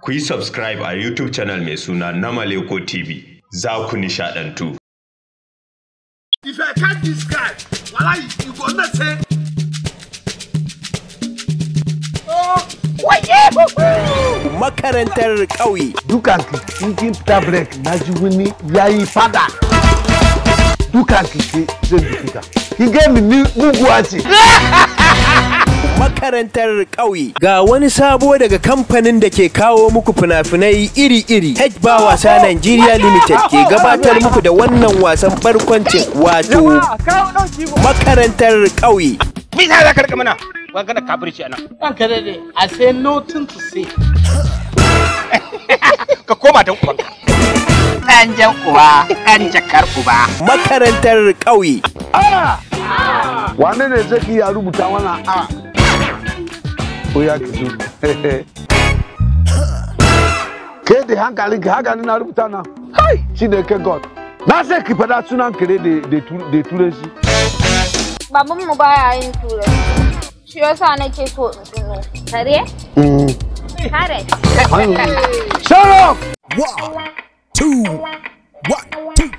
Ku yi subscribe a YouTube channel mai suna Namaleko TV. Za ku nishaɗantu. If I can't describe, wallahi, you go not say. Makarantar ƙauye. Dukanki cikin break na ji wani yayi fada. Dukanki ce zai dukuta. Ki ga ni muguwa ce. Makarantar ƙauye. Ga wani sabo daga kamfanin da ke kawo muku fina-finai iri-iri. H-Bar Wasa Nigeria Limited ke gabatar muku da wannan wasan barkwancin wato Makarantar ƙauye. Bisa za ka rika mana wanga da kafirci anan. Ɗan ka dade, I say nothing to say. Ka koma don ubanka. Ɗan jan uba, ɗan jakar uba. Makarantar ƙauye. Wane ne zai iya rubuta wannan a? Ko ya kisu. Ke da hankalinki haka ne na rubuta na. Hai, shi ne ke God. Na sai ki fada sunan kare da turanci. Babanmu baya yin turanci. Shi yasa nake so in tuno. Kare? Kare. Shut up! 1, 2, 1, 2.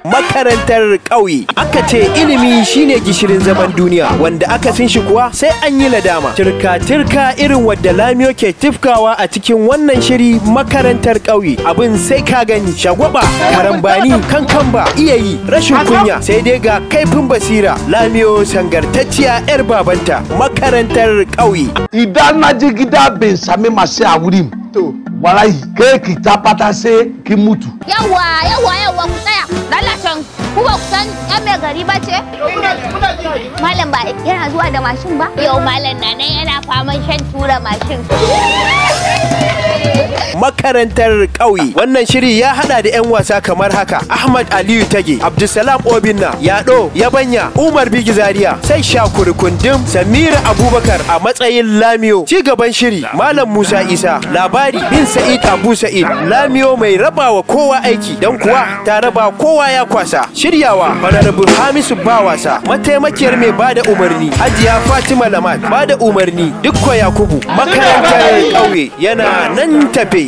Makarantar ƙauye. Aka ce ilimi shine gishirin zaman duniya, wanda aka fin shi kuwa sai an yi ladama. Tirka-tirka irin wadda Lamiyo ke tifkawa a cikin wannan shiri Makarantar ƙauye. Abin sai ka gani shagwaba, karambani, kankamba, iya yi, rashin kunya, sai dai ga kaifin basira. Lamiyo sangartacciya 'yar babanta. Makarantar ƙauye. Idan na je gida bai sami masu a wurin. To, wallahi kai ki tabata sai ki mutu. Yawa ku tsaya. Lalacin ku ba ku san yan mai gari ba ce? Malam ba yana zuwa da mashin ba? Yau malam na nan yana faman shan tura mashin. Makarantar ƙauye. Wannan shiri ya hada da 'yan wasa kamar haka: Ahmad Aliyu Tage, Abdulsalam Obinna, Yado Yabanya, Umar Bigi Zaria, sai Shakuri Kundum, Samira Abubakar a matsayin Lamiyo. Ci gaban shiri Malam Musa Isa, labari bin Sa'id Abu Sa'id. Lamiyo mai rabawa kowa aiki, dan kuwa ta raba kowa ya kwasa. Shiryawa Honorable Hamisu Bawasa, mataimakiyar mai bada umarni Hajiya Fatima Lamat, bada umarni Dukko Yakubu. Makarantar ƙauye yana nan tafe.